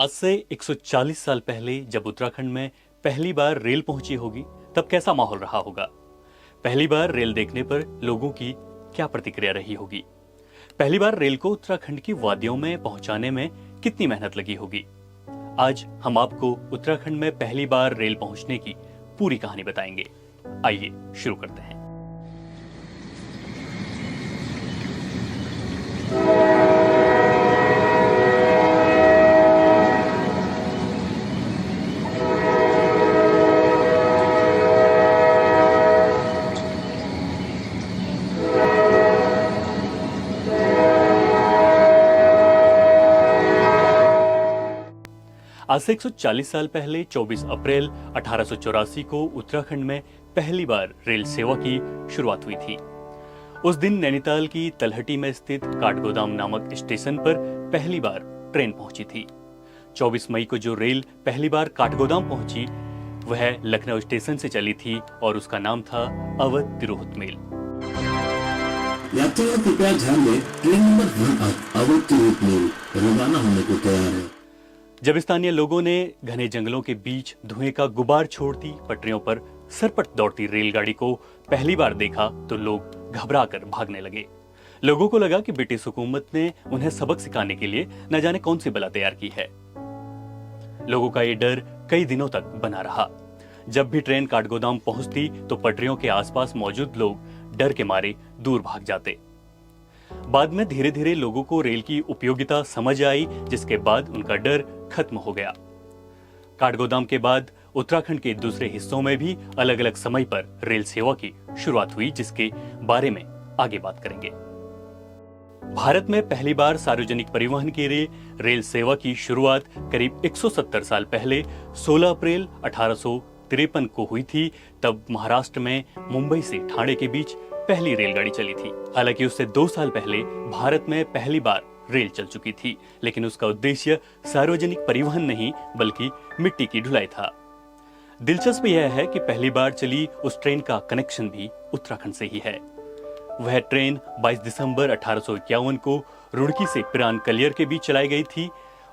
आज से 140 साल पहले जब उत्तराखंड में पहली बार रेल पहुंची होगी, तब कैसा माहौल रहा होगा। पहली बार रेल देखने पर लोगों की क्या प्रतिक्रिया रही होगी। पहली बार रेल को उत्तराखंड की वादियों में पहुंचाने में कितनी मेहनत लगी होगी। आज हम आपको उत्तराखंड में पहली बार रेल पहुंचने की पूरी कहानी बताएंगे। आइए शुरू करते हैं। आज से 140 साल पहले 24 अप्रैल 1884 को उत्तराखंड में पहली बार रेल सेवा की शुरुआत हुई थी। उस दिन नैनीताल की तलहटी में स्थित काठगोदाम नामक स्टेशन पर पहली बार ट्रेन पहुंची थी। 24 मई को जो रेल पहली बार काठगोदाम पहुंची वह लखनऊ स्टेशन से चली थी और उसका नाम था अवध तिरहुत मेल। यात्रियों कृपया ध्यान दें, train number 1 Awadh Tirhut mail रवाना होने को तैयार है। जब स्थानीय लोगों ने घने जंगलों के बीच धुएं का गुबार छोड़ती पटरियों पर सरपट दौड़ती रेलगाड़ी को पहली बार देखा तो लोग घबराकर भागने लगे। लोगों को लगा कि ब्रिटिश हुकूमत ने उन्हें सबक सिखाने के लिए न जाने कौन सी बला तैयार की है। लोगों का ये डर कई दिनों तक बना रहा। जब भी ट्रेन काठगोदाम पहुंचती तो पटरियों के आसपास मौजूद लोग डर के मारे दूर भाग जाते। बाद में धीरे धीरे लोगों को रेल की उपयोगिता समझ आई, जिसके बाद उनका डर खत्म हो गया। काठगोदाम के बाद उत्तराखंड के दूसरे हिस्सों में भी अलग अलग समय पर रेल सेवा की शुरुआत हुई, जिसके बारे में आगे बात करेंगे। भारत में पहली बार सार्वजनिक परिवहन के लिए रेल सेवा की शुरुआत करीब 170 साल पहले 16 अप्रैल 1853 को हुई थी। तब महाराष्ट्र में मुंबई से ठाणे के बीच पहली रेलगाड़ी चली थी। हालांकि उससे 2 साल पहले भारत में पहली बार रेल चल चुकी थी, लेकिन उसका उद्देश्य सार्वजनिक परिवहन नहीं बल्कि मिट्टी की ढुलाई था। दिलचस्प यह है कि पहली बार चली उस ट्रेन का कनेक्शन भी उत्तराखंड से ही है। वह ट्रेन 22 दिसंबर 1851 को रुड़की से पिरान कलियर के बीच चलाई गई थी।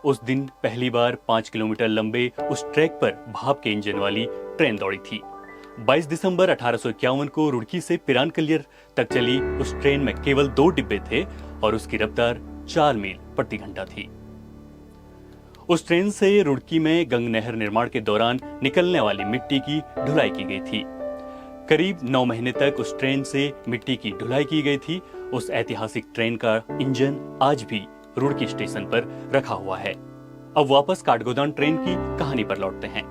उस दिन पहली बार 5 किलोमीटर लंबे उस ट्रैक पर भाप के इंजन वाली ट्रेन दौड़ी थी। 22 दिसंबर 1851 को रुड़की से पिरान कलियर तक चली उस ट्रेन में केवल 2 डिब्बे थे और उसकी रफ्तार 4 मील प्रति घंटा थी। उस ट्रेन से रुड़की में गंग नहर निर्माण के दौरान निकलने वाली मिट्टी की ढुलाई की गई थी। करीब 9 महीने तक उस ट्रेन से मिट्टी की ढुलाई की गई थी। उस ऐतिहासिक ट्रेन का इंजन आज भी रुड़की स्टेशन पर रखा हुआ है। अब वापस काठगोदाम ट्रेन की कहानी पर लौटते हैं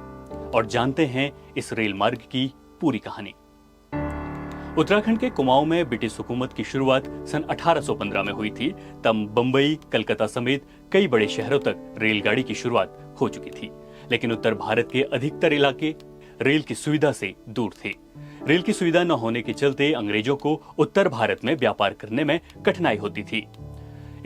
और जानते हैं इस रेल मार्ग की पूरी कहानी। उत्तराखंड के कुमाऊं में ब्रिटिश हुकूमत की शुरुआत सन 1815 में हुई थी। तब बंबई, कलकत्ता समेत कई बड़े शहरों तक रेलगाड़ी की शुरुआत हो चुकी थी, लेकिन उत्तर भारत के अधिकतर इलाके रेल की सुविधा से दूर थे। रेल की सुविधा न होने के चलते अंग्रेजों को उत्तर भारत में व्यापार करने में कठिनाई होती थी।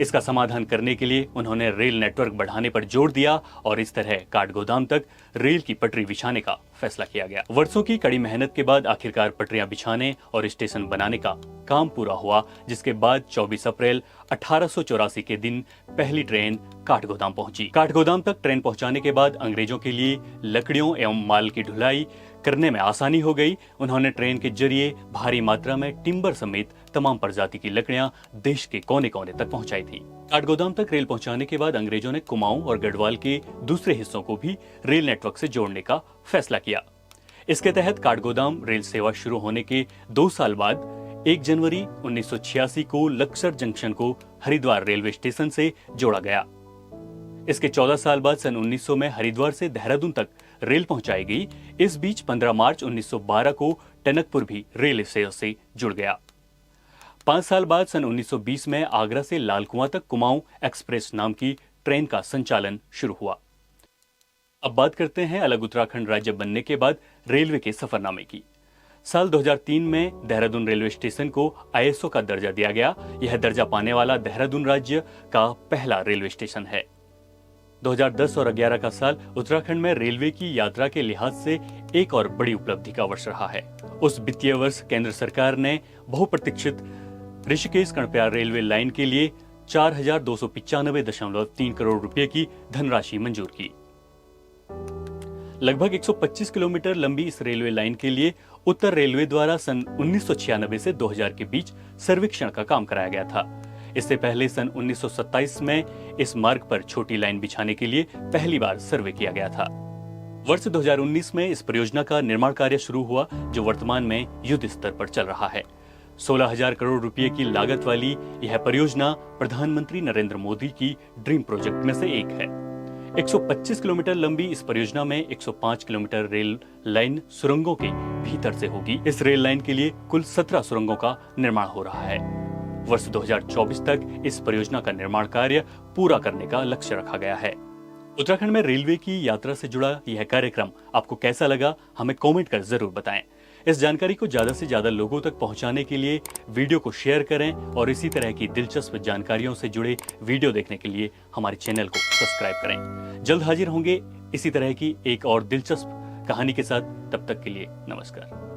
इसका समाधान करने के लिए उन्होंने रेल नेटवर्क बढ़ाने पर जोर दिया और इस तरह काठगोदाम तक रेल की पटरी बिछाने का फैसला किया गया। वर्षों की कड़ी मेहनत के बाद आखिरकार पटरियां बिछाने और स्टेशन बनाने का काम पूरा हुआ, जिसके बाद 24 अप्रैल 1884 के दिन पहली ट्रेन काठगोदाम पहुंची। काठगोदाम तक ट्रेन पहुंचाने के बाद अंग्रेजों के लिए लकड़ियों एवं माल की ढुलाई करने में आसानी हो गई। उन्होंने ट्रेन के जरिए भारी मात्रा में टिम्बर समेत तमाम प्रजाति की लकड़ियां देश के कोने कोने तक पहुंचाई थी। काठगोदाम तक रेल पहुंचाने के बाद अंग्रेजों ने कुमाऊं और गढ़वाल के दूसरे हिस्सों को भी रेल नेटवर्क से जोड़ने का फैसला किया। इसके तहत काठगोदाम रेल सेवा शुरू होने के 2 साल बाद 1 जनवरी 1986 को लक्सर जंक्शन को हरिद्वार रेलवे स्टेशन से जोड़ा गया। इसके 14 साल बाद सन 1900 में हरिद्वार से देहरादून तक रेल पहुंचाई गई। इस बीच 15 मार्च 1912 को टनकपुर भी रेल सेवा से जुड़ गया। 5 साल बाद सन 1920 में आगरा से लालकुआं तक कुमाऊं एक्सप्रेस नाम की ट्रेन का संचालन शुरू हुआ। अब बात करते हैं अलग उत्तराखंड राज्य बनने के बाद रेलवे के सफरनामे की। साल 2003 में देहरादून रेलवे स्टेशन को आईएसओ का दर्जा दिया गया। यह दर्जा पाने वाला देहरादून राज्य का पहला रेलवे स्टेशन है। 2010 और 11 का साल उत्तराखंड में रेलवे की यात्रा के लिहाज से एक और बड़ी उपलब्धि का वर्ष रहा है। उस वित्तीय वर्ष केंद्र सरकार ने बहुप्रतीक्षित ऋषिकेश कर्णप्रयाग रेलवे लाइन के लिए 4,295.3 करोड़ रुपए की धनराशि मंजूर की। लगभग 125 किलोमीटर लंबी इस रेलवे लाइन के लिए उत्तर रेलवे द्वारा सन 1996 से 2000 के बीच सर्वेक्षण का काम कराया गया था। इससे पहले सन 1927 में इस मार्ग पर छोटी लाइन बिछाने के लिए पहली बार सर्वे किया गया था। वर्ष 2019 में इस परियोजना का निर्माण कार्य शुरू हुआ, जो वर्तमान में युद्ध स्तर पर चल रहा है। 16,000 करोड़ रुपए की लागत वाली यह परियोजना प्रधानमंत्री नरेंद्र मोदी की ड्रीम प्रोजेक्ट में से एक है। 125 किलोमीटर लंबी इस परियोजना में 105 किलोमीटर रेल लाइन सुरंगों के भीतर से होगी। इस रेल लाइन के लिए कुल 17 सुरंगों का निर्माण हो रहा है। वर्ष 2024 तक इस परियोजना का निर्माण कार्य पूरा करने का लक्ष्य रखा गया है। उत्तराखंड में रेलवे की यात्रा से जुड़ा यह कार्यक्रम आपको कैसा लगा, हमें कमेंट कर जरूर बताएं। इस जानकारी को ज्यादा से ज्यादा लोगों तक पहुंचाने के लिए वीडियो को शेयर करें और इसी तरह की दिलचस्प जानकारियों से जुड़े वीडियो देखने के लिए हमारे चैनल को सब्सक्राइब करें। जल्द हाजिर होंगे इसी तरह की एक और दिलचस्प कहानी के साथ। तब तक के लिए नमस्कार।